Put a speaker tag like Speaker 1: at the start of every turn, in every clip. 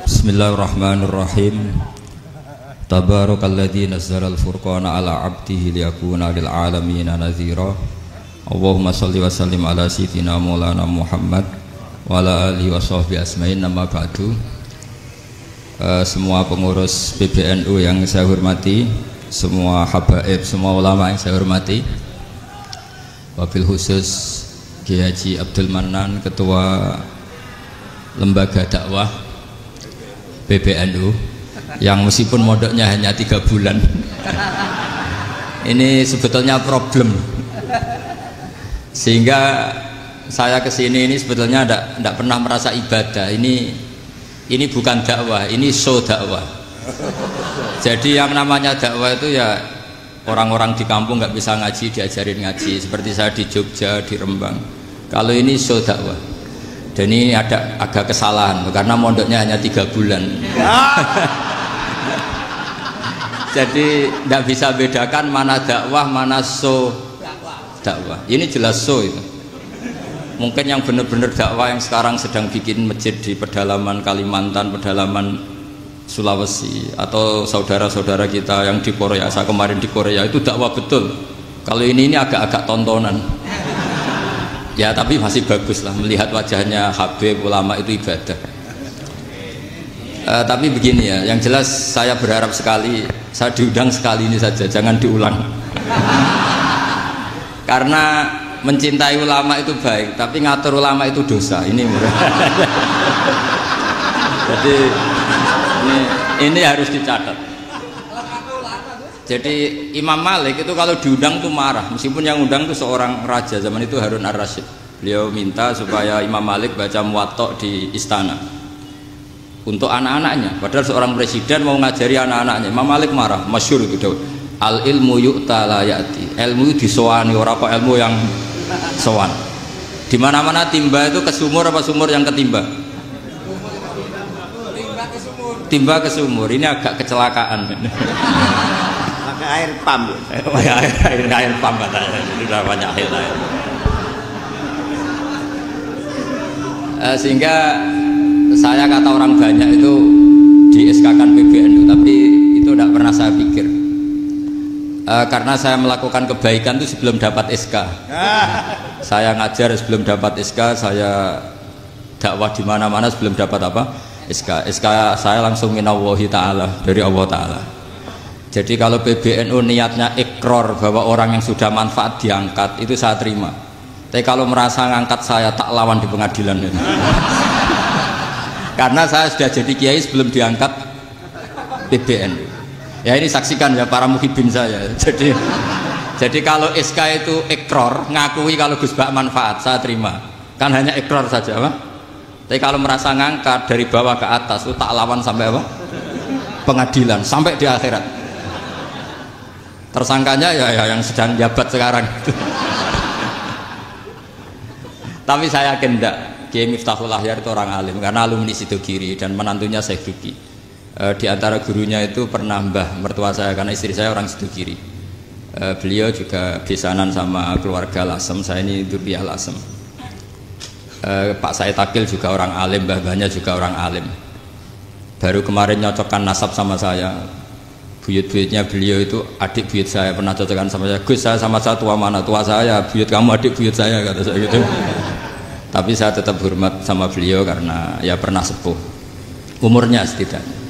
Speaker 1: Bismillahirrahmanirrahim. Tabarakalladzi nazzalal furqana ala 'abdihi liyakuna lil 'alamina nadhira. Allahumma shalli wa sallim ala sayyidina Maulana Muhammad wa ala alihi wa sahbihi asma'in. Nama ba'du. Semua pengurus PBNU yang saya hormati, semua habaib, semua ulama yang saya hormati, wabil khusus Kiai Haji Abdul Manan, Ketua Lembaga Dakwah PBNU, yang meskipun mondoknya hanya 3 bulan ini sebetulnya problem, sehingga saya kesini ini sebetulnya tidak pernah merasa ibadah. Ini bukan dakwah, ini show dakwah. Jadi yang namanya dakwah itu ya orang-orang di kampung nggak bisa ngaji diajarin ngaji, seperti saya di Jogja, di Rembang. Kalau ini show dakwah, dan ini ada agak kesalahan karena mondoknya hanya 3 bulan. Jadi tidak bisa bedakan mana dakwah, mana show dakwah. Ini jelas show itu. Mungkin yang benar-benar dakwah yang sekarang sedang bikin masjid di pedalaman Kalimantan, pedalaman Sulawesi, atau saudara-saudara kita yang di Korea, saya kemarin di Korea, itu dakwah betul. Kalau ini agak-agak tontonan. Ya tapi masih bagus lah, melihat wajahnya Habib, ulama itu ibadah. Tapi begini ya, yang jelas saya berharap sekali, saya diundang sekali ini saja, jangan diulang. Karena mencintai ulama itu baik, tapi ngatur ulama itu dosa. Ini jadi ini harus dicatat. Jadi Imam Malik itu kalau diundang tuh marah, meskipun yang undang itu seorang raja zaman itu, Harun ar-Rasyid. Beliau minta supaya Imam Malik baca Muwatta di istana untuk anak-anaknya, padahal seorang presiden mau ngajari anak-anaknya. Imam Malik marah, masyhur itu Daud. Al ilmu yu'ta la ya'ti. Ilmu disowani, ora kok ilmu yang sowan. Di mana-mana timba itu ke sumur apa sumur yang ketimba? Timba ke sumur. Ini agak kecelakaan.
Speaker 2: Pakai air pam.
Speaker 1: Air pam katanya. Sudah banyak air. Sehingga saya kata orang banyak itu di SK-kan PBNU, tapi itu tidak pernah saya pikir. Karena saya melakukan kebaikan itu sebelum dapat SK. Saya ngajar sebelum dapat SK, saya dakwah di mana-mana sebelum dapat apa? SK. SK saya langsung minallahi ta'ala, dari Allah Ta'ala. Jadi kalau PBNU niatnya ikrar bahwa orang yang sudah manfaat diangkat, itu saya terima. Tapi kalau merasa ngangkat saya, tak lawan di pengadilan. Karena saya sudah jadi kiai sebelum diangkat PBNU. Ya ini saksikan ya para muhibin saya. Jadi kalau SK itu ikrar, ngakui kalau Gus Bak manfaat, saya terima. Kan hanya ikrar saja, apa? Tapi kalau merasa ngangkat dari bawah ke atas, itu tak lawan sampai apa? Pengadilan, sampai di akhirat. Tersangkanya ya yang sedang jabat sekarang. Tapi saya yakin enggak. Kiai Miftahul Ahyar itu orang alim, karena alumni Sidogiri dan menantunya Syekh Duki. Di antara gurunya itu pernah mbah mertua saya, karena istri saya orang Sidogiri. Beliau juga besanan sama keluarga Lasem, saya ini Durbiah Lasem. Pak Said Akil juga orang alim, mbah-mbahnya juga orang alim. Baru kemarin nyocokkan nasab sama saya. Buyut-buyutnya beliau itu adik buyut saya, pernah cocokkan sama saya. Gus, saya sama saya tua mana? Tua saya, buyut kamu adik buyut saya, kata saya gitu. Tapi saya tetap hormat sama beliau karena ya pernah sepuh umurnya setidaknya.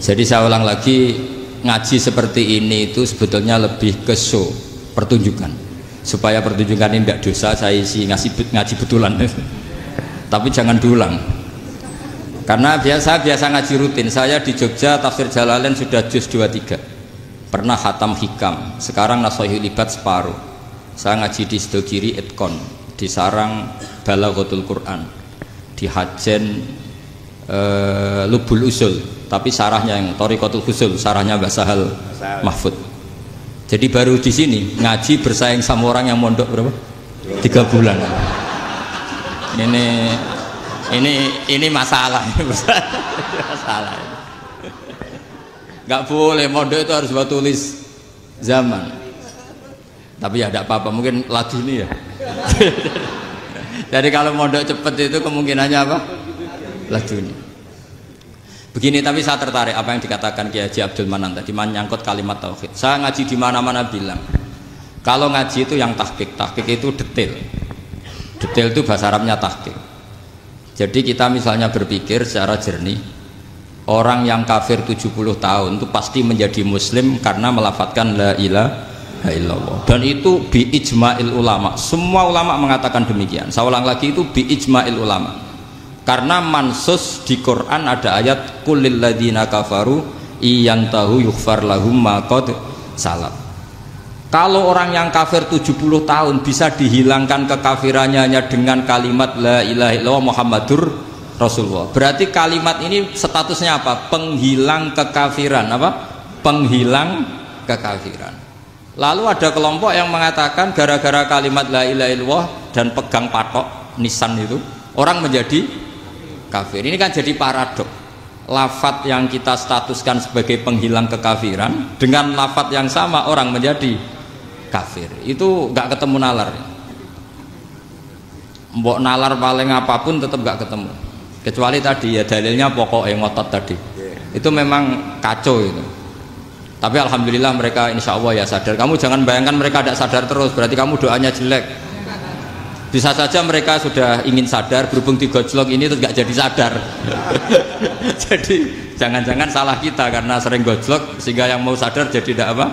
Speaker 1: Jadi saya ulang lagi, ngaji seperti ini itu sebetulnya lebih ke show, pertunjukan. Supaya pertunjukan ini tidak dosa, saya isi ngaji betulan. Tapi jangan diulang. Karena biasa ngaji rutin. Saya di Jogja tafsir Jalalain sudah juz 23. Pernah khatam hikam. Sekarang Nashahul Ibad separuh. Saya ngaji di Sidogiri Itkon, di Sarang Balaghatul Quran, di Hajen Lubul Usul, tapi sarahnya yang Thariqatul Usul, sarahnya Mbah Sahal Mahfud. Jadi baru di sini ngaji bersaing sama orang yang mondok berapa? 3 bulan. Ini masalah. Masalah. Nggak boleh mondok itu harus buat tulis zaman. Tapi ya tidak apa-apa, mungkin laduni ya. Jadi kalau mondok cepet itu kemungkinannya apa? Laduni. Begini, tapi saya tertarik apa yang dikatakan Kiai Haji Abdul Manan tadi menyangkut kalimat tauhid. Saya ngaji di mana-mana bilang, kalau ngaji itu yang tahqiq itu detail. Detail itu bahasa Arabnya tahqiq. Jadi kita misalnya berpikir secara jernih, orang yang kafir 70 tahun itu pasti menjadi muslim karena melafadzkan la ilaha illallah. Dan itu bi ijma'il ulama. Semua ulama mengatakan demikian. Saya ulang lagi, itu bi ijma'il ulama. Karena mansus di Quran ada ayat kulil ladina kafaru iyantahu yughfar lahum ma qad salaf. Kalau orang yang kafir 70 tahun bisa dihilangkan kekafirannya hanya dengan kalimat la ilaha illallah Muhammadur Rasulullah. Berarti kalimat ini statusnya apa? Penghilang kekafiran, apa? Penghilang kekafiran. Lalu ada kelompok yang mengatakan gara-gara kalimat la ilaha illallah dan pegang patok nisan itu orang menjadi kafir. Ini kan jadi paradok. Lafat yang kita statuskan sebagai penghilang kekafiran dengan lafat yang sama orang menjadi kafir. Itu nggak ketemu nalar. Mbok nalar paling apapun tetap nggak ketemu. Kecuali tadi ya dalilnya pokok yang ngotot tadi. Itu memang kacau itu. Tapi alhamdulillah mereka insya Allah ya sadar. Kamu jangan bayangkan mereka tidak sadar terus, berarti kamu doanya jelek. Bisa saja mereka sudah ingin sadar, berhubung digojlok ini terus nggak jadi sadar. Jadi jangan-jangan salah kita karena sering gojlok sehingga yang mau sadar jadi tidak apa?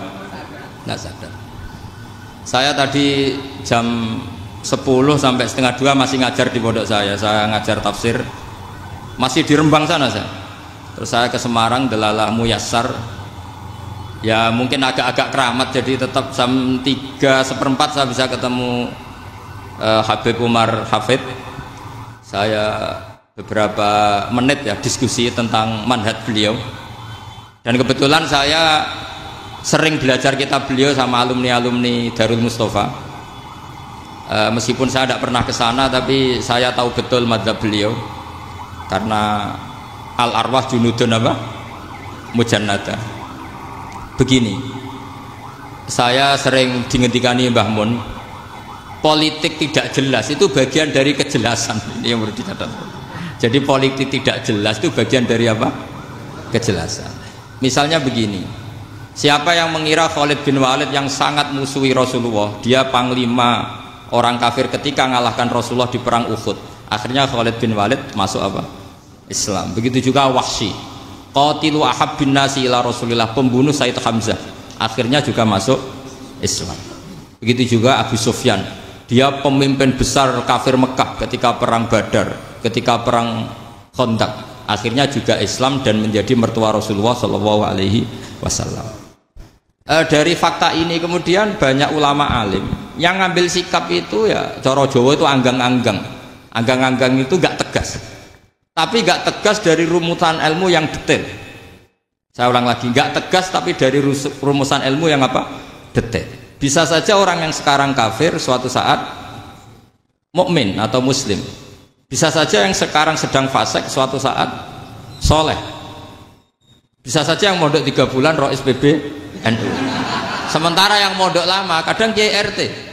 Speaker 1: Nggak sadar. Saya tadi jam 10 sampai setengah 2 masih ngajar di pondok saya ngajar tafsir. Masih di Rembang sana saya. Terus saya ke Semarang, Delalah Muyassar. Ya mungkin agak-agak keramat, jadi tetap jam 3:4 saya bisa ketemu Habib Umar Hafid. Saya beberapa menit ya diskusi tentang manhaj beliau. Dan kebetulan saya sering belajar kitab beliau sama alumni-alumni Darul Mustafa. Meskipun saya tidak pernah ke sana, tapi saya tahu betul madzhab beliau. Karena al-arwah junudun apa? Mujannada. Begini, saya sering dingendikani Mbah Mun, politik tidak jelas itu bagian dari kejelasan. Ini yang perlu dicatat. Jadi politik tidak jelas itu bagian dari apa? Kejelasan. Misalnya begini, siapa yang mengira Khalid bin Walid yang sangat musuhi Rasulullah, dia panglima orang kafir ketika mengalahkan Rasulullah di perang Uhud, akhirnya Khalid bin Walid masuk apa? Islam. Begitu juga Wahsy, qatilu ahabbin nasi ila Rasulillah, pembunuh Sayyid Hamzah, akhirnya juga masuk Islam. Begitu juga Abu Sufyan, dia pemimpin besar kafir Mekah ketika perang Badar, ketika perang Khandaq, akhirnya juga Islam dan menjadi mertua Rasulullah Shallallahu Alaihi Wasallam. Dari fakta ini kemudian banyak ulama alim yang ngambil sikap itu ya coro Jawa itu anggang-anggang. Anggang-anggang itu gak tegas, tapi gak tegas dari rumusan ilmu yang detail. Saya ulang lagi, gak tegas tapi dari rumusan ilmu yang apa? Detail. Bisa saja orang yang sekarang kafir suatu saat mukmin atau muslim. Bisa saja yang sekarang sedang fasik suatu saat soleh. Bisa saja yang mondok 3 bulan roh SPB NU. Sementara yang mondok lama kadang Kiai RT.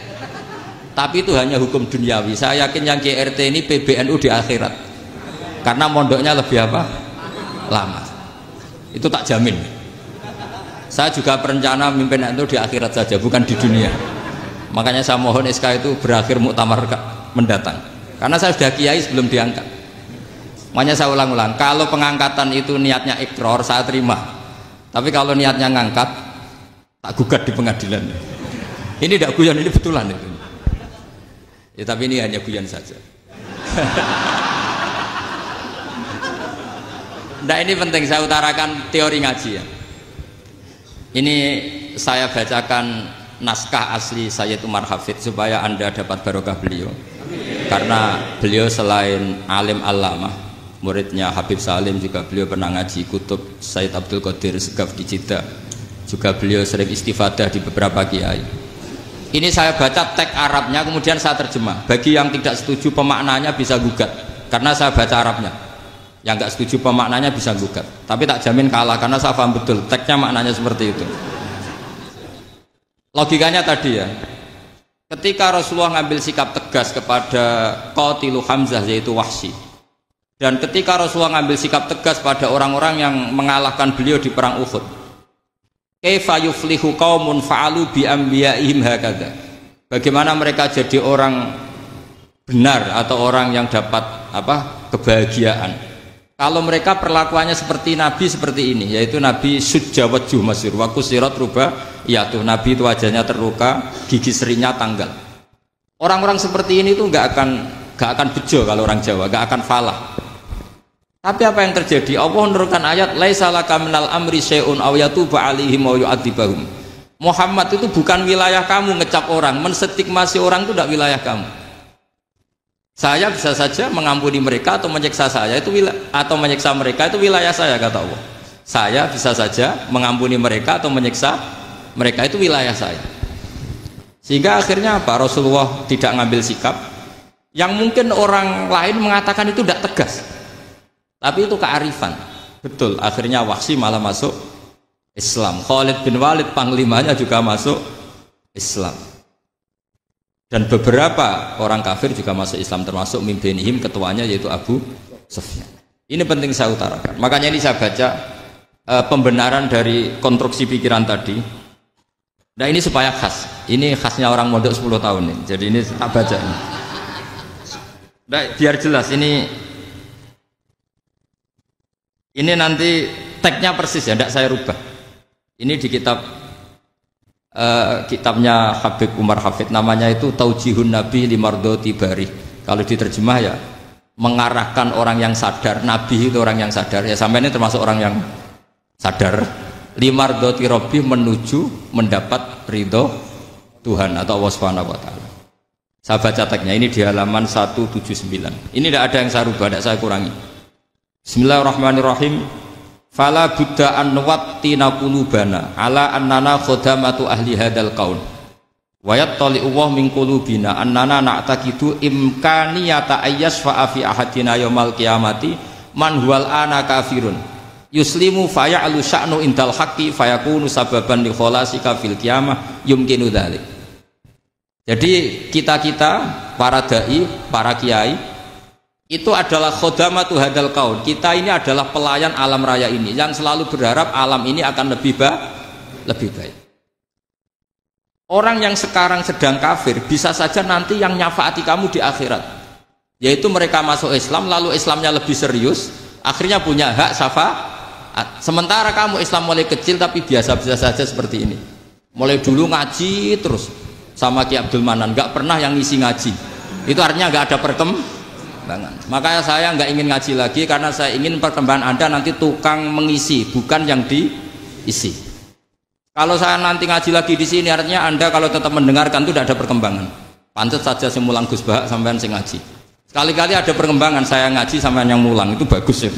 Speaker 1: Tapi itu hanya hukum duniawi. Saya yakin yang Kiai RT ini PBNU di akhirat. Karena mondoknya lebih apa? Lama. Itu tak jamin. Saya juga berencana mimpin NU di akhirat saja, bukan di dunia. Makanya saya mohon SK itu berakhir muktamar mendatang. Karena saya sudah kiai sebelum diangkat. Makanya saya ulang-ulang, kalau pengangkatan itu niatnya ikror, saya terima. Tapi kalau niatnya ngangkat, tak gugat di pengadilan. Ini tidak guyon, ini betulan itu. Ya tapi ini hanya guyon saja. Nah ini penting saya utarakan teori ngaji ya. Ini saya bacakan naskah asli Sayyid Umar Hafid supaya Anda dapat barokah beliau. Karena beliau selain alim allamah, muridnya Habib Salim, juga beliau pernah ngaji kutub Sayyid Abdul Qadir Segaf di Jeddah. Juga beliau sering istifadah di beberapa kiai. Ini saya baca teks Arabnya kemudian saya terjemah. Bagi yang tidak setuju pemaknanya bisa gugat, karena saya baca Arabnya. Yang nggak setuju pemaknanya bisa gugat, tapi tak jamin kalah karena saya paham betul teksnya maknanya seperti itu. Logikanya tadi ya, ketika Rasulullah ngambil sikap tegas kepada qatilu Hamzah yaitu Wahsy, Dan ketika Rasulullah ngambil sikap tegas pada orang-orang yang mengalahkan beliau di perang Uhud, kaifa yuflihu qaumun fa'alu bi anbiya'ihim hakadha. Bagaimana mereka jadi orang benar atau orang yang dapat kebahagiaan kalau mereka perlakuannya seperti Nabi seperti ini, yaitu Nabi sujawajjuh masyhur wa kusirat ruba, yaitu Nabi itu wajahnya terluka, gigi serinya tanggal. Orang-orang seperti ini tuh nggak akan bejo kalau orang Jawa, nggak akan falah. Tapi apa yang terjadi? Allah menurunkan ayat laisa laka minal amri syai'un aw yatuba 'alaihim aw yu'adzibahum. Muhammad itu bukan wilayah kamu ngecap orang, menstigmasi orang itu tidak wilayah kamu. Saya bisa saja mengampuni mereka atau menyiksa saya itu atau menyiksa mereka itu wilayah saya, kata Allah. Saya bisa saja mengampuni mereka atau menyiksa mereka itu wilayah saya. Sehingga akhirnya apa? Rasulullah tidak ngambil sikap yang mungkin orang lain mengatakan itu tidak tegas. Tapi itu kearifan. Betul, akhirnya Wahsy malah masuk Islam. Khalid bin Walid panglimanya juga masuk Islam. Dan beberapa orang kafir juga masuk Islam, termasuk mimbenihim, ketuanya yaitu Abu Sufyan. Ini penting saya utarakan. Makanya ini saya baca pembenaran dari konstruksi pikiran tadi. Nah ini supaya khas. Ini khasnya orang mondok 10 tahun nih. Jadi ini tak baca ini. Nah, biar jelas ini nanti tagnya persis ya, tidak saya rubah. Ini di kitabnya Habib Umar Hafid, namanya itu Taujihun Nabi Limardoti Bari. Kalau diterjemah ya mengarahkan orang yang sadar, Nabi itu orang yang sadar. Ya sampai ini termasuk orang yang sadar. Limardoti Robbi menuju mendapat ridho Tuhan atau Allah Subhanahu Wa Taala. Saya baca tagnya ini di halaman 179. Ini tidak ada yang saya rubah, tidak saya kurangi. Bismillahirrahmanirrahim. Fala buddha an nuwattina qulubana ala annana khodamatu ahli hadal qaul wa yattali'u wa min qulubina annana na'taqidu imkaniyata ayyasfa'a fi ahadina yaumal qiyamati man huwal ana kafirun yuslimu faya'lu sya'nu indal haqqi fayakunu sababan li kholasika fil qiyamah yumkinu dzalik. Jadi kita para dai, para kiai itu adalah khodamatu hadal kaun. Kita ini adalah pelayan alam raya ini yang selalu berharap alam ini akan lebih baik. Orang yang sekarang sedang kafir bisa saja nanti yang nyafaati kamu di akhirat, yaitu mereka masuk Islam lalu Islamnya lebih serius, akhirnya punya hak syafaat. Sementara kamu Islam mulai kecil tapi biasa-biasa saja seperti ini, mulai dulu ngaji terus sama Ki Abdul Manan, nggak pernah yang ngisi ngaji. Itu artinya nggak ada perkembangan. Makanya saya nggak ingin ngaji lagi karena saya ingin perkembangan Anda nanti tukang mengisi, bukan yang diisi. Kalau saya nanti ngaji lagi di sini artinya Anda kalau tetap mendengarkan itu tidak ada perkembangan. Pantes saja semulang Gus Bahak sampean sing ngaji. Sekali-kali ada perkembangan, saya ngaji sampean yang mulang itu bagus ya.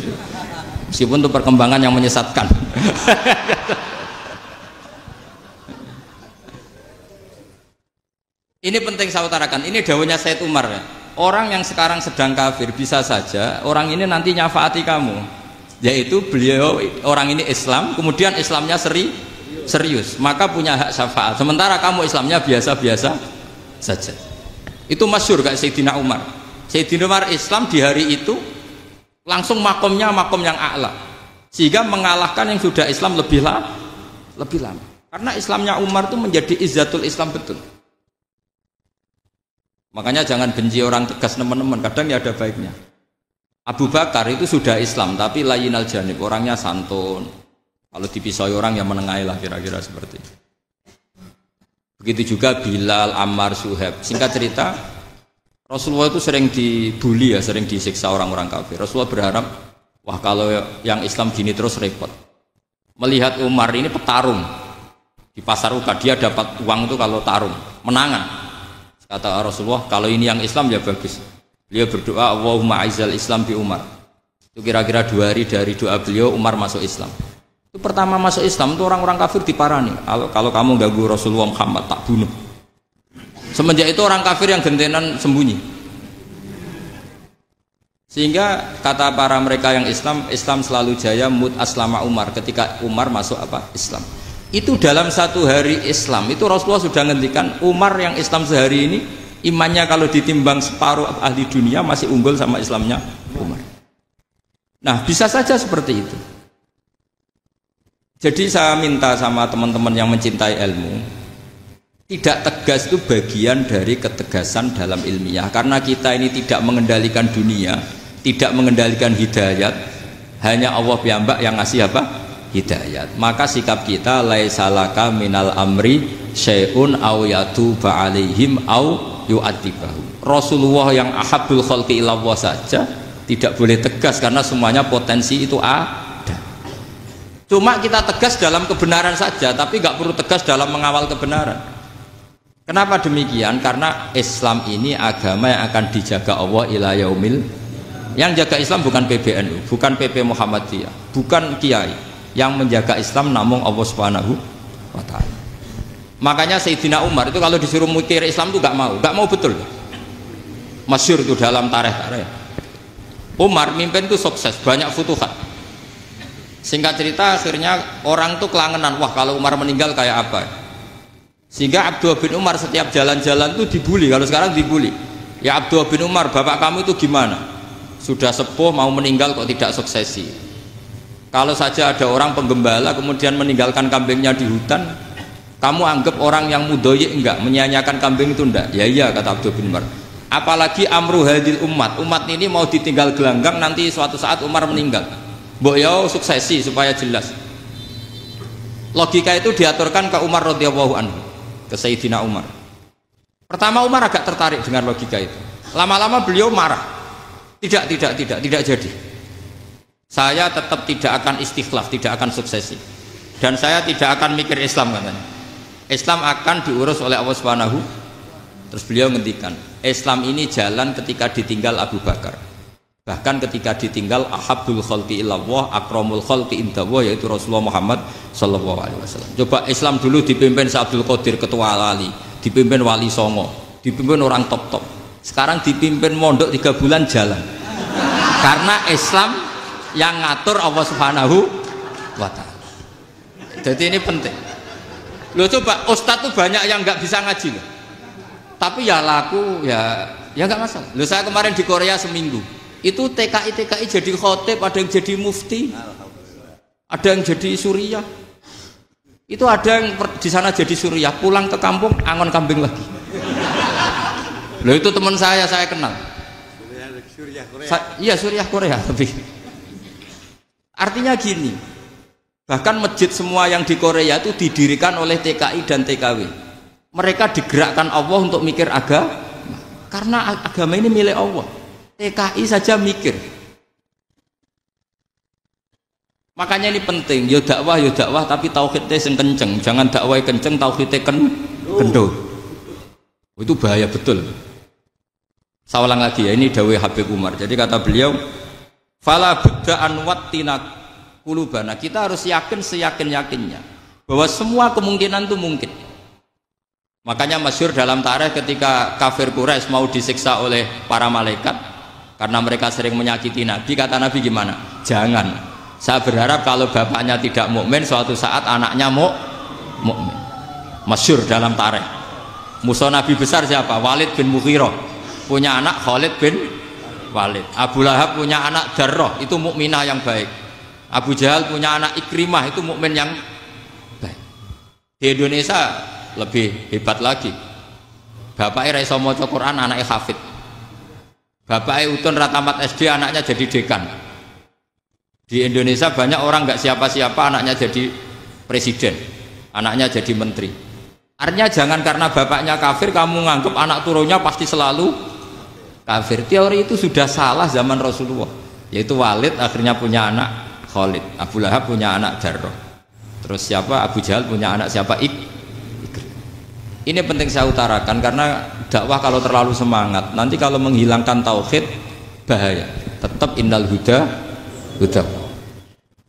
Speaker 1: Meskipun itu perkembangan yang menyesatkan. Ini penting saya utarakan. Ini dawuhnya Said Umar ya. Orang yang sekarang sedang kafir bisa saja orang ini nanti nyafaati kamu, yaitu beliau orang ini Islam, kemudian Islamnya serius, maka punya hak syafaat. Sementara kamu Islamnya biasa-biasa saja. Itu masyhur kayak Sayyidina Umar. Sayyidina Umar Islam di hari itu langsung makomnya makom yang a'la, sehingga mengalahkan yang sudah Islam lebih lama. Karena Islamnya Umar itu menjadi izzatul Islam betul. Makanya jangan benci orang tegas teman-teman, kadang ya ada baiknya. Abu Bakar itu sudah Islam tapi layinal janib, orangnya santun. Kalau dipisoi orang yang menengahi lah kira-kira seperti itu. Begitu juga Bilal, Ammar, Suhaib. Singkat cerita, Rasulullah itu sering dibully ya, sering disiksa orang-orang kafir. Rasulullah berharap, wah kalau yang Islam gini terus repot. Melihat Umar ini petarung di pasar Uka, dia dapat uang itu kalau tarung, menangan. Kata Rasulullah, kalau ini yang Islam ya bagus. Beliau berdoa, Allahumma aizal Islam bi Umar. Itu kira-kira 2 hari dari doa beliau, Umar masuk Islam. Itu pertama masuk Islam itu orang-orang kafir diparani. Kalau kamu ganggu Rasulullah Muhammad tak bunuh. Semenjak itu orang kafir yang gentenan sembunyi. Sehingga kata para mereka yang Islam selalu jaya mut aslama Umar ketika Umar masuk Islam. Itu dalam 1 hari Islam itu Rasulullah sudah ngendikan Umar yang Islam sehari ini imannya kalau ditimbang separuh ahli dunia masih unggul sama Islamnya Umar. Nah, bisa saja seperti itu. Jadi saya minta sama teman-teman yang mencintai ilmu, tidak tegas itu bagian dari ketegasan dalam ilmiah. Karena kita ini tidak mengendalikan dunia, tidak mengendalikan hidayat, hanya Allah piyambak yang ngasih apa? Hidayat. Maka sikap kita laisalaka minal amri syai'un aw yatuba alaihim aw yu'adzibahum. Rasulullah yang ahabbul khalqi ilallah saja tidak boleh tegas karena semuanya potensi itu ada. Cuma kita tegas dalam kebenaran saja, tapi nggak perlu tegas dalam mengawal kebenaran. Kenapa demikian? Karena Islam ini agama yang akan dijaga Allah ila yaumil. Yang jaga Islam bukan PBNU, bukan PP Muhammadiyah, bukan kiai. Yang menjaga Islam namun Allah Subhanahu wa taala. Makanya Sayyidina Umar itu kalau disuruh mikir Islam itu nggak mau betul. Masyhur itu dalam tarikh-tarikh. Umar mimpin itu sukses, banyak futuhat. Singkat cerita akhirnya orang tuh kelangenan, wah kalau Umar meninggal kayak apa. Sehingga Abdullah bin Umar setiap jalan-jalan tuh dibully, kalau sekarang dibully. Ya Abdullah bin Umar, bapak kamu itu gimana? Sudah sepuh mau meninggal kok tidak suksesi. Kalau saja ada orang penggembala kemudian meninggalkan kambingnya di hutan, kamu anggap orang yang mudoyik enggak, menyanyiakan kambing itu enggak? Ya iya kata Abdullah bin Umar. Apalagi amru hadil umat ini mau ditinggal gelanggang, nanti suatu saat Umar meninggal, mbok ya suksesi supaya jelas. Logika itu diaturkan ke Umar radhiyallahu anhu, ke Sayyidina Umar. Pertama Umar agak tertarik dengan logika itu, lama-lama beliau marah, tidak jadi, saya tetap tidak akan istikhlaf, tidak akan suksesi, dan saya tidak akan mikir Islam katanya. Islam akan diurus oleh Allah Subhanahu. Terus beliau ngendikan, Islam ini jalan ketika ditinggal Abu Bakar, bahkan ketika ditinggal ahabbul khalqi ilallah akramul khalqi indallah, yaitu Rasulullah Muhammad sallallahu alaihi wasallam. Coba Islam dulu dipimpin Abdul Qadir ketua wali, dipimpin Wali Songo, dipimpin orang top-top. Sekarang dipimpin mondok 3 bulan jalan. Karena Islam yang ngatur Allah Subhanahu wa taala. Jadi ini penting. Loh coba ustadz tuh banyak yang nggak bisa ngaji loh. Tapi ya laku ya nggak masalah. Loh saya kemarin di Korea seminggu itu TKI jadi khotib, ada yang jadi mufti, ada yang jadi suriah. Itu ada yang di sana jadi suriah, pulang ke kampung angon kambing lagi. Loh itu teman saya kenal. Iya suriah Korea tapi artinya gini, bahkan masjid semua yang di Korea itu didirikan oleh TKI dan TKW. Mereka digerakkan Allah untuk mikir agama, karena agama ini milik Allah. TKI saja mikir. Makanya ini penting, ya dakwah tapi tauhidnya sing kenceng, jangan dakwah kenceng tauhidnya kendor. Itu bahaya betul. Saya ulang lagi ya, ini dawuh Habib Umar. Jadi kata beliau, fala budda an wattina qulubana. Kita harus yakin seyakin-yakinnya bahwa semua kemungkinan itu mungkin. Makanya masyhur dalam tarikh ketika kafir Quraisy mau disiksa oleh para malaikat karena mereka sering menyakiti Nabi, kata Nabi gimana? Jangan. Saya berharap kalau bapaknya tidak mukmin, suatu saat anaknya mukmin. Masyhur dalam tarikh. Musuh Nabi besar siapa? Walid bin Mughirah. Punya anak Khalid bin Walid. Abu Lahab punya anak Darrah, itu mukminah yang baik. Abu Jahal punya anak Ikrimah, itu mukmin yang baik. Di Indonesia lebih hebat lagi, bapaknya raiso maca Quran, anaknya hafid. Bapaknya utun ratamat SD, anaknya jadi dekan. Di Indonesia banyak orang nggak siapa-siapa, anaknya jadi presiden, anaknya jadi menteri. Artinya jangan karena bapaknya kafir kamu nganggep anak turunnya pasti selalu kafir. Teori itu sudah salah zaman Rasulullah. Yaitu Walid akhirnya punya anak Khalid, Abu Lahab punya anak Darrah, terus siapa? Abu Jahal punya anak siapa? Ini penting saya utarakan karena dakwah kalau terlalu semangat nanti kalau menghilangkan tauhid bahaya. Tetap innal huda.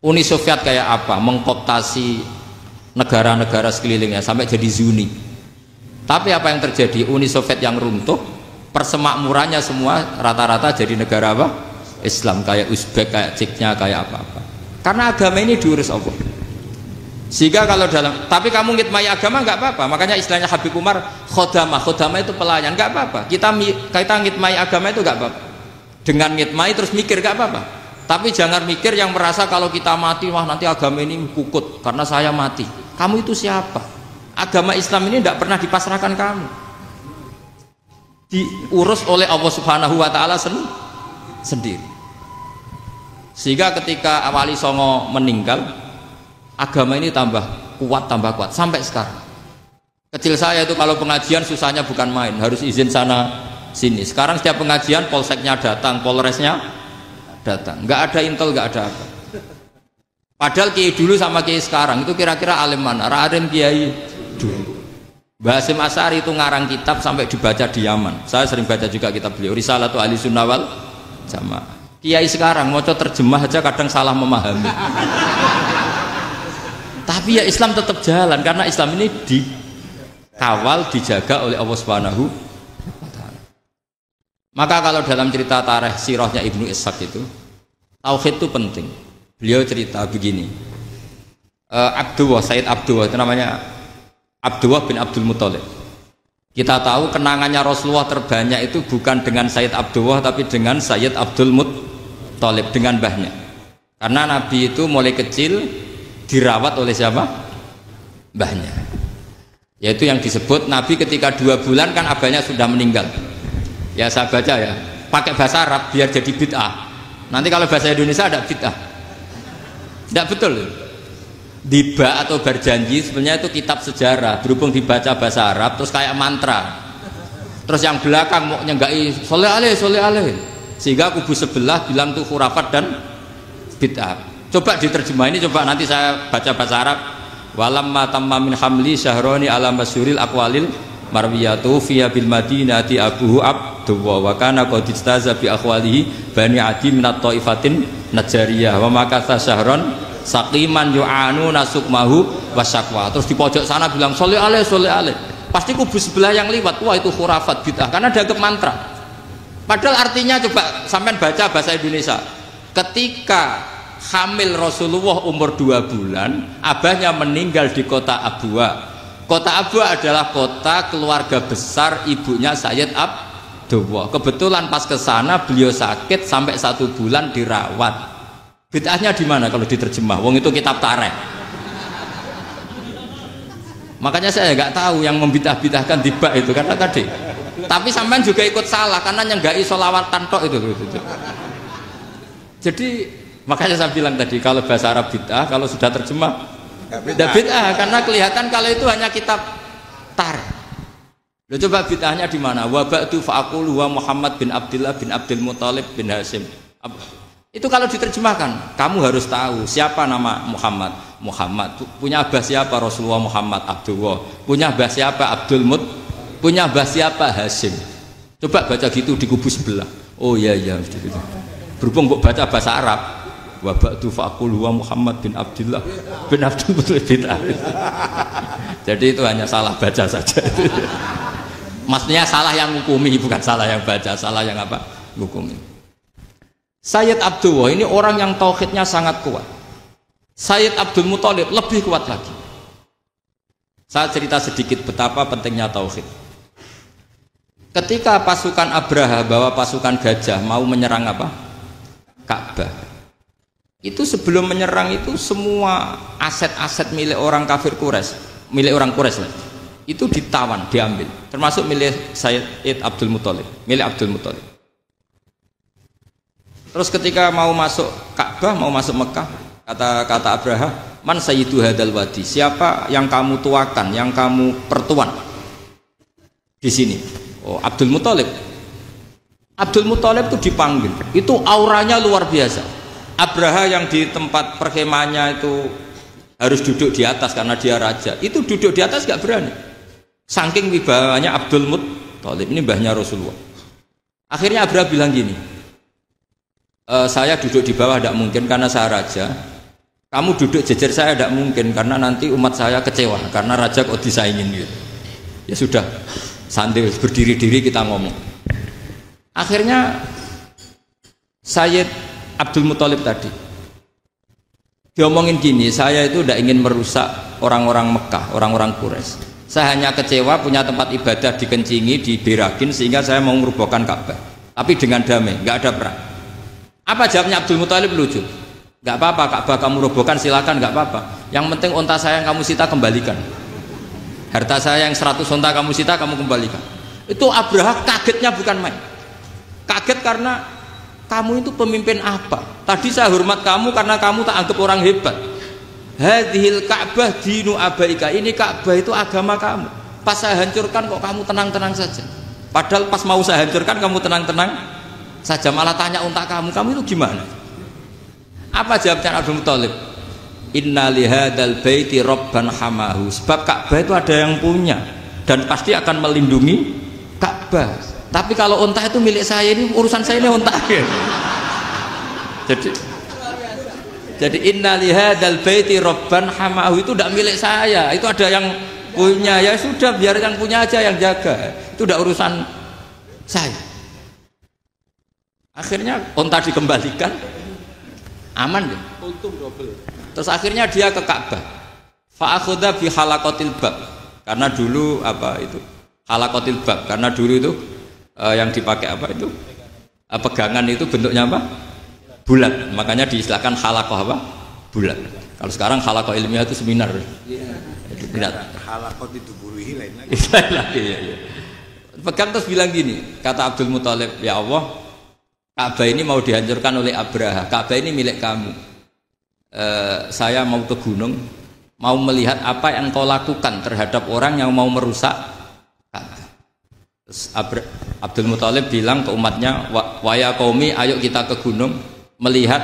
Speaker 1: Uni Soviet kayak apa? Mengkooptasi negara-negara sekelilingnya sampai jadi Zuni. Tapi apa yang terjadi? Uni Soviet yang runtuh, persemakmurannya semua rata-rata jadi negara apa? Islam, kayak Uzbek, kayak Ceknya, kayak apa-apa. Karena agama ini diurus Allah. Sehingga kalau dalam, tapi kamu ngitmai agama nggak apa-apa. Makanya istilahnya Habib Umar, khodamah itu pelayan, nggak apa-apa. Kita ngitmai agama itu nggak apa-apa. Dengan ngitmai terus mikir nggak apa-apa. Tapi jangan mikir yang merasa kalau kita mati, wah nanti agama ini kukut karena saya mati. Kamu itu siapa? Agama Islam ini tidak pernah dipasrahkan kamu. Diurus oleh Allah Subhanahu wa taala sendiri. Sehingga ketika Wali Songo meninggal, agama ini tambah kuat sampai sekarang. Kecil saya itu kalau pengajian susahnya bukan main, harus izin sana sini. Sekarang setiap pengajian polseknya datang, polresnya datang. Nggak ada intel, nggak ada apa. Padahal kiai dulu sama kiai sekarang itu kira-kira alim mana? Alim kiai dulu. Mbah Hasyim Asy'ari itu ngarang kitab sampai dibaca di Yaman. Saya sering baca juga kitab beliau, Risalatu Ahli Sunnah wal Jamaah. Kiai sekarang mau terjemah aja kadang salah memahami. Tapi ya Islam tetap jalan karena Islam ini dikawal, dijaga oleh Allah Subhanahu wa taala. Maka kalau dalam cerita tarikh sirahnya Ibnu Ishaq itu, tauhid itu penting. Beliau cerita begini. Sayyid Abdullah itu namanya Abdullah bin Abdul Muthalib. Kita tahu kenangannya Rasulullah terbanyak itu bukan dengan Sayyid Abdullah tapi dengan Sayyid Abdul Muthalib, dengan mbahnya. Karena Nabi itu mulai kecil dirawat oleh siapa? Mbahnya. Yaitu yang disebut Nabi ketika 2 bulan kan abahnya sudah meninggal. Ya saya baca ya, pakai bahasa Arab biar jadi bid'ah. Nanti kalau bahasa Indonesia ada bid'ah. Tidak betul. Diba atau berjanji sebenarnya itu kitab sejarah, berhubung dibaca bahasa Arab terus kayak mantra. Terus yang belakang mau nyenggai soleh aleh, sehingga kubu sebelah bilang tuh khurafat dan bid'ah. Coba diterjemah ini, coba nanti saya baca bahasa Arab. Walamma tamma min hamli syahroni ala masyuril aqwalil marwiyatu fiya bil madinati abuhu Abdullah wa kana qad istaza bi akhwalihi bani adi minat taifatin najariyah wa makatha syahron saqiman yu'anu nasukmahu wasyakwa. Terus di pojok sana bilang soleh aleh. Pasti kubu sebelah yang liwat, wah itu khurafat bid'ah karena dianggap mantra. Padahal artinya coba sampean baca bahasa Indonesia. Ketika hamil Rasulullah umur 2 bulan, abahnya meninggal di kota Abwa. Kota Abwa adalah kota keluarga besar ibunya Sayyid Abdullah. Kebetulan pas ke sana beliau sakit sampai 1 bulan dirawat. Bid'ahnya di mana kalau diterjemah? Wong itu kitab tarikh. Makanya saya nggak tahu yang membid'ah-bid'ahkan tiba itu karena tadi. Tapi sampean juga ikut salah karena nyenggai sholawatan tok itu. Jadi makanya saya bilang tadi kalau bahasa Arab bid'ah, kalau sudah terjemah tidak bid'ah karena kelihatan kalau itu hanya kitab tarikh. Loh, coba bid'ahnya di mana? Wa ba'du fa'aqulu wa Muhammad bin Abdullah bin Abdul Muthalib bin Hasyim. Itu kalau diterjemahkan, kamu harus tahu siapa nama Muhammad. Muhammad punya abah siapa? Rasulullah Muhammad Abdullah. Punya abah siapa? Abdul Mut. Punya abah siapa? Hasyim. Coba baca gitu di kubu sebelah. Oh iya gitu. Berhubung kok baca bahasa Arab. Wa ba'du fa'aqulu wa Muhammad bin Abdullah bin Abdul Muthalib bin Jadi itu hanya salah baca saja. Maksudnya salah yang hukumi, bukan salah yang baca, salah yang apa? Hukumi. Sayyid Abdullah ini orang yang tauhidnya sangat kuat. Sayyid Abdul Muthalib lebih kuat lagi. Saya cerita sedikit betapa pentingnya tauhid. Ketika pasukan Abraha bawa pasukan gajah mau menyerang apa? Ka'bah. Itu sebelum menyerang itu semua aset-aset milik orang kafir Quraisy, milik orang Quraisy itu ditawan, diambil, termasuk milik Sayyid Abdul Muthalib, milik Abdul Muthalib. Terus ketika mau masuk Ka'bah, mau masuk Mekah, kata Abraha, man sayyidu hadal wadi, siapa yang kamu tuakan, yang kamu pertuan di sini? Oh, Abdul Muthalib. Abdul Muthalib itu dipanggil, itu auranya luar biasa. Abraha yang di tempat perkemahannya itu harus duduk di atas karena dia raja, itu duduk di atas gak berani, saking wibawanya Abdul Muthalib, ini mbahnya Rasulullah. Akhirnya Abraha bilang gini, saya duduk di bawah tidak mungkin karena saya raja, kamu duduk jejer saya tidak mungkin karena nanti umat saya kecewa karena raja kok disaingin gitu. Ya sudah, santai berdiri-diri kita ngomong. Akhirnya Sayyid Abdul Muthalib tadi diomongin gini, saya itu tidak ingin merusak orang-orang Mekah, orang-orang Quraisy. Saya hanya kecewa punya tempat ibadah dikencingi, diberakin sehingga saya mau merubuhkan Ka'bah. Tapi dengan damai, nggak ada perang. Apa jawabnya Abdul Muthalib? Lucu. Nggak apa-apa, Ka'bah kamu robohkan silakan, nggak apa-apa. Yang penting unta saya yang kamu sita kembalikan. Harta saya yang 100 unta kamu sita kamu kembalikan. Itu Abraha kagetnya bukan main. Kaget karena kamu itu pemimpin apa? Tadi saya hormat kamu karena kamu tak anggap orang hebat. Hadhil Ka'bah dinu abaika. Ini Ka'bah itu agama kamu. Pas saya hancurkan kok kamu tenang-tenang saja. Padahal pas mau saya hancurkan kamu tenang-tenang saja, malah tanya unta kamu itu gimana? Apa jawabnya Abdul Muthalib? Inna lihadzal baiti rabban hamahu. Sebab Ka'bah itu ada yang punya dan pasti akan melindungi Ka'bah. Tapi kalau unta itu milik saya, ini urusan saya, ini unta. Jadi inna lihadzal baiti rabban hamahu itu tidak milik saya, itu ada yang punya. Ya sudah, biar yang punya aja yang jaga, itu tidak urusan saya. Akhirnya unta dikembalikan, aman deh. Untung double. Terus akhirnya dia ke Ka'bah. Fa'akhudha bi halaqatil bab. Karena dulu apa itu? Halaqatil bab. Karena dulu itu yang dipakai apa itu? Pegangan itu bentuknya apa? Bulat. Makanya diistilahkan halaqah apa? Bulat. Kalau sekarang halaqah ilmiah itu seminar. Tidak.
Speaker 2: Halaqah itu buruhi lain lagi.
Speaker 1: Iya. Pegang terus bilang gini, kata Abdul Muthalib, ya Allah, Ka'bah ini mau dihancurkan oleh Abraha. Ka'bah ini milik kamu. Saya mau ke gunung, mau melihat apa yang kau lakukan terhadap orang yang mau merusak Ka'bah. Terus Abdul Muthalib bilang ke umatnya, wa ya qaumi, ayo kita ke gunung melihat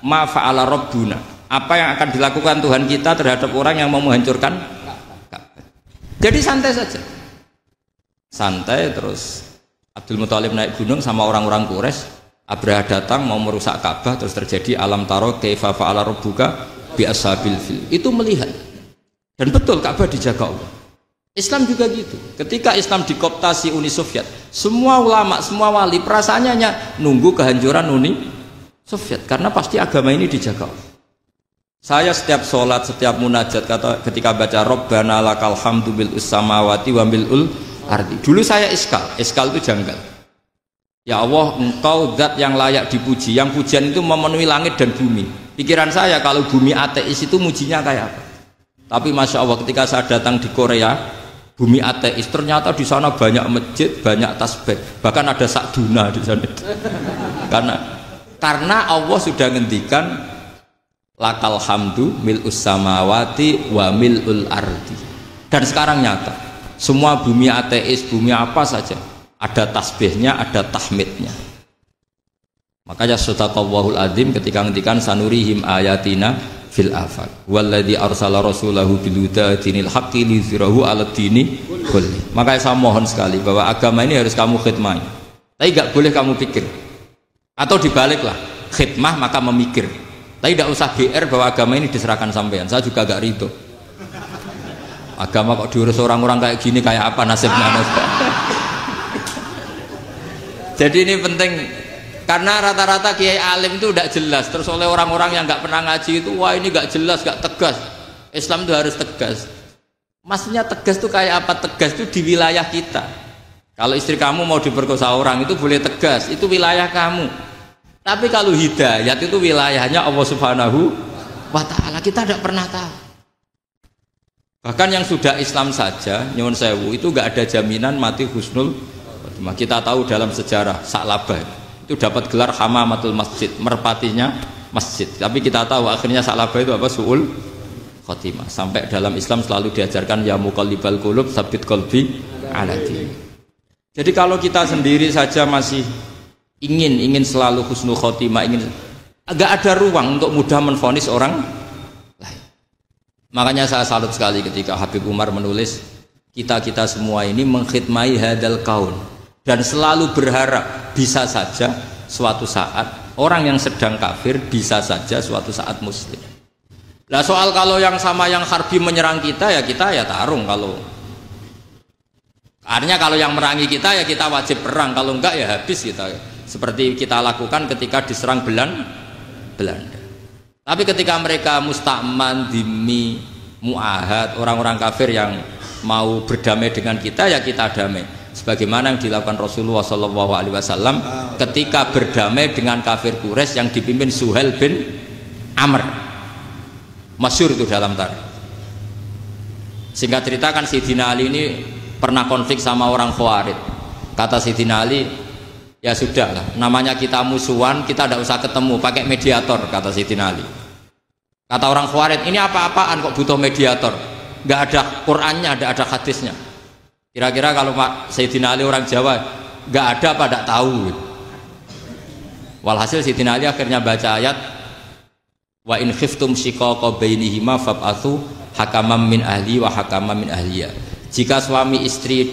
Speaker 1: ma fa'ala rabbuna, apa yang akan dilakukan Tuhan kita terhadap orang yang mau menghancurkan Ka'bah. Jadi santai saja, santai. Terus Abdul Muthalib naik gunung sama orang-orang Quraisy. Abraha datang mau merusak Ka'bah, terus terjadi alam taro kaifa fa'ala rabbuka bi ashabil fil. Itu melihat. Dan betul Ka'bah dijaga Allah. Islam juga gitu. Ketika Islam dikooptasi Uni Soviet, semua ulama, semua wali perasaannya hanya nunggu kehancuran Uni Soviet, karena pasti agama ini dijaga Allah. Saya setiap sholat, setiap munajat, ketika baca Rabbana lakal hamdu bil samawati wa mil'ul ardi. Dulu saya iskal itu janggal. Ya Allah, engkau zat yang layak dipuji, yang pujian itu memenuhi langit dan bumi. Pikiran saya kalau bumi ateis itu mujinya kayak apa? Tapi Masya Allah, ketika saya datang di Korea, bumi ateis, ternyata di sana banyak masjid, banyak tasbih, bahkan ada sakduna di sana. Karena Allah sudah ngendikan lakal hamdu mil'us samawati wa mil'ul ardi. Dan sekarang nyata, semua bumi ateis, bumi apa saja, ada tasbihnya, ada tahmidnya. Makanya sadaqallahul adzim ketika ngendikan sanurihim ayatina fil afaq walladzi arsala rasulahu bil huda dinil haqqi liyuzhirahu 'alad dini kulli. Makanya saya mohon sekali bahwa agama ini harus kamu khidmah. Tapi enggak boleh kamu pikir. Atau dibaliklah, khidmah maka memikir. Tapi tidak usah GR bahwa agama ini diserahkan sampean. Saya juga agak ridho. Agama kok diurus orang-orang kayak gini, kayak apa nasibnya? Jadi ini penting, karena rata-rata kiai alim itu tidak jelas. Terus oleh orang-orang yang nggak pernah ngaji itu, wah ini nggak jelas, nggak tegas. Islam itu harus tegas. Maksudnya tegas itu kayak apa? Tegas itu di wilayah kita. Kalau istri kamu mau diperkosa orang itu boleh tegas, itu wilayah kamu. Tapi kalau hidayat itu wilayahnya Allah Subhanahu wa Ta'ala, kita tidak pernah tahu. Bahkan yang sudah Islam saja, nyuwun sewu, itu nggak ada jaminan mati husnul. Kita tahu dalam sejarah Sa'labah itu dapat gelar hamamatul masjid, merpatinya masjid. Tapi kita tahu akhirnya Sa'labah itu apa? Su'ul khotimah. Sampai dalam Islam selalu diajarkan ya muqallibal qulub tsabbit qalbi ala din. Jadi kalau kita sendiri saja masih ingin selalu husnul khotimah, agak ada ruang untuk mudah menvonis orang lain. Makanya saya salut sekali ketika Habib Umar menulis kita semua ini mengkhidmai hadal kaun. Dan selalu berharap bisa saja suatu saat orang yang sedang kafir bisa saja suatu saat muslim. Nah soal kalau yang sama yang harbi menyerang kita ya tarung. Artinya kalau yang merangi kita ya kita wajib perang, kalau enggak ya habis kita. Seperti kita lakukan ketika diserang Belanda. Tapi ketika mereka musta'man, dhimmi, mu'ahad, orang-orang kafir yang mau berdamai dengan kita ya kita damai. sebagaimana yang dilakukan Rasulullah SAW ketika berdamai dengan kafir Quraisy yang dipimpin Suhail bin Amr. Masyhur itu dalam tarikh. Singkat cerita kan Sayyidina Ali ini pernah konflik sama orang Khawarij. Kata Sayyidina Ali, ya sudah lah, namanya kita musuhan, kita tidak usah ketemu, pakai mediator, kata Sayyidina Ali. Kata orang Khawarij, ini apa-apaan kok butuh mediator, nggak ada Qur'annya, nggak ada hadisnya. Kira-kira kalau Pak Sayyidina Ali orang Jawa, nggak ada apa tidak tahu. Walhasil Sayyidina Ali akhirnya baca ayat, wa in khiftum shiqaqa bainihima fab'atsu hakaman min ahli wa hakaman min ahliya. Jika suami istri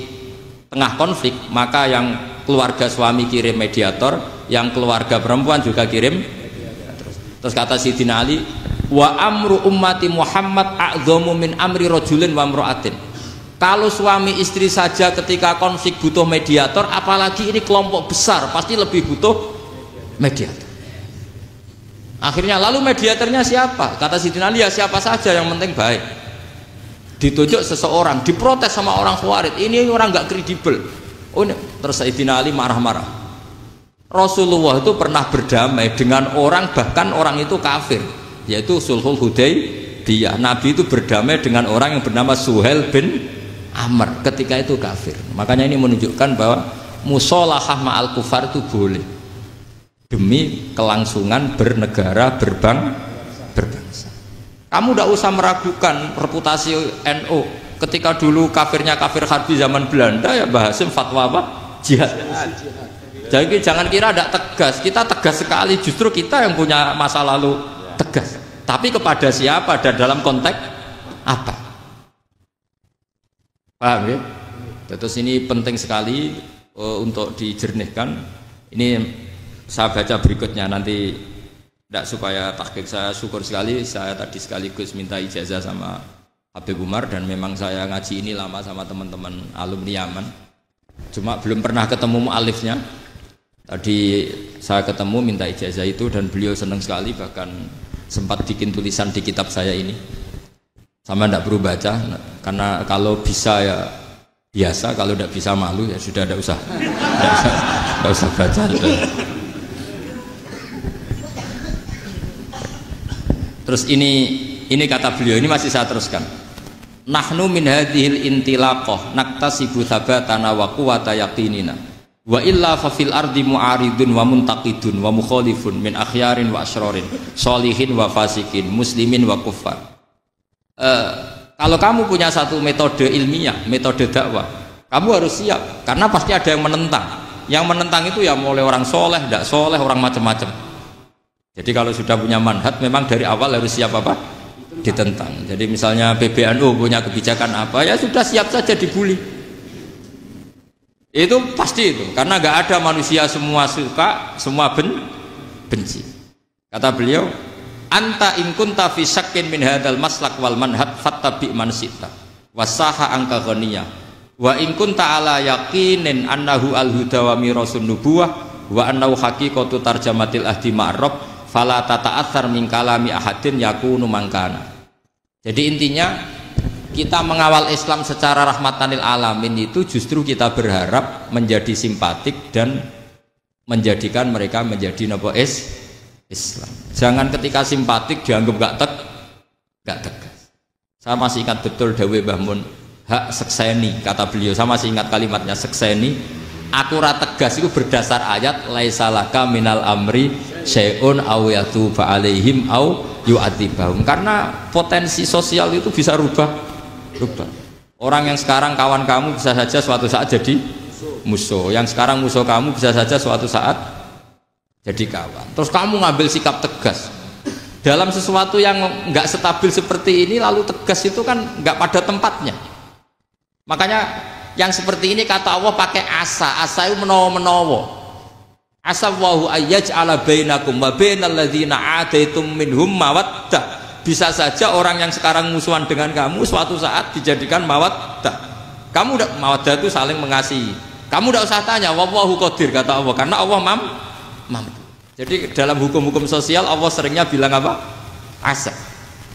Speaker 1: tengah konflik, maka yang keluarga suami kirim mediator, yang keluarga perempuan juga kirim. Terus kata Sayyidina Ali, wa amru ummati Muhammad a'dhamu min amri rajulin wa imra'atin. Kalau suami istri saja ketika konflik butuh mediator, apalagi ini kelompok besar pasti lebih butuh mediator. Akhirnya lalu mediatornya siapa? Kata Sayyidina Ali, ya siapa saja yang penting baik. Ditunjuk seseorang, diprotes sama orang Khawarij, ini orang nggak kredibel. Oh, terus Sayyidina Ali marah-marah. Rasulullah itu pernah berdamai dengan orang, bahkan orang itu kafir, yaitu Sulhul Hudaybiyah. Nabi itu berdamai dengan orang yang bernama Suhail bin Amr ketika itu kafir. Makanya ini menunjukkan bahwa musolahah ma'al kufar itu boleh demi kelangsungan bernegara, berbangsa. Kamu tidak usah meragukan reputasi NU. Ketika dulu kafirnya kafir harbi zaman Belanda, ya Mbah Hasim fatwa apa? Jihad. Jadi jangan kira tidak tegas. Kita tegas sekali, justru kita yang punya masa lalu tegas. Tapi kepada siapa dan dalam konteks apa? Paham ya? Terus ini penting sekali untuk dijernihkan. Ini saya baca berikutnya nanti, tidak supaya tahqiq. Saya syukur sekali, saya tadi sekaligus minta ijazah sama Habib Umar, dan memang saya ngaji ini lama sama teman-teman alumni Yaman, cuma belum pernah ketemu mu'alifnya. Tadi saya ketemu minta ijazah itu dan beliau senang sekali, bahkan sempat bikin tulisan di kitab saya ini. Sama tidak perlu baca, karena kalau bisa ya biasa, kalau tidak bisa malu ya sudah, tidak usah baca. Terus ini kata beliau, ini masih saya teruskan. Nahnu min hadhil intilaqah naktasibu thabatana wa quwwata yaqinina wa illa fa fil ardi mu'aridun wa muntaqidun wa mukhalifun min akhyarin wa asyrarin sholihin wa fasikin muslimin wa kuffar. Kalau kamu punya satu metode ilmiah, metode dakwah, kamu harus siap, karena pasti ada yang menentang. Yang menentang itu ya mulai orang soleh, tidak soleh, orang macam-macam. Jadi kalau sudah punya manhaj, memang dari awal harus siap apa? Ditentang. Jadi misalnya PBNU punya kebijakan apa, ya sudah siap saja dibully. Itu pasti itu, karena nggak ada manusia semua suka, semua benci. Kata beliau, anta in kunta fi syakkin min hadzal maslak wal manhaj fattabi man syi'ta wasaha angka ghaniyah wa in kunta ala yaqinin annahu al huda wa mirasun nubuwah wa annahu haqiqatu tarjamatil ahdi ma'rab fala tata'athar min kalami ahadin yakunu mangkana. Jadi intinya kita mengawal Islam secara rahmatanil alamin itu justru kita berharap menjadi simpatik dan menjadikan mereka menjadi napa Islam. Jangan ketika simpatik dianggap gak tegas. Saya masih ingat betul dawuh Mbah Mun, hak sekseni, kata beliau. Saya masih ingat kalimatnya sekseni. Akurat tegas itu berdasar ayat laisalaka minal amri syai'un aw yatuba alaihim aw yu'adzibahum. Karena potensi sosial itu bisa rubah. Orang yang sekarang kawan kamu bisa saja suatu saat jadi musuh. Yang sekarang musuh kamu bisa saja suatu saat jadi kawan. Terus kamu ngambil sikap tegas dalam sesuatu yang nggak stabil seperti ini, lalu tegas itu kan nggak pada tempatnya. Makanya yang seperti ini kata Allah pakai asa itu menawa-menawa. Asa wahu ayyaj'ala bainakum wa bainal ladzina ataitum minhum mawaddah. Bisa saja orang yang sekarang musuhan dengan kamu suatu saat dijadikan mawaddah. Kamu udah mawaddah itu saling mengasihi. Kamu udah usah tanya, wallahu qadir, kata Allah, karena Allah mampu. Jadi dalam hukum-hukum sosial Allah seringnya bilang apa? Asa.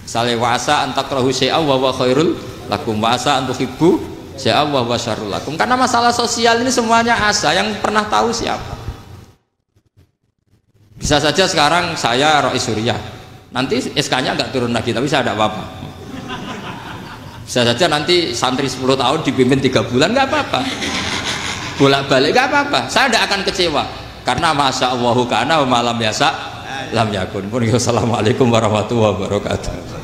Speaker 1: Misalnya wa asa an takrahu syai'an wa huwa khairul lakum wa asa an tuhibbu Ya Allah wa syarrul lakum. Karena masalah sosial ini semuanya asa, yang pernah tahu siapa. Bisa saja sekarang saya Rois Surya, nanti SK-nya nggak turun lagi, tapi saya tidak apa-apa. Bisa saja nanti santri 10 tahun dipimpin 3 bulan, nggak apa-apa. Bolak-balik nggak apa-apa. Saya tidak akan kecewa. Karena masya Allahu kana wa malam yasa lam yakun. Assalamualaikum warahmatullahi wabarakatuh.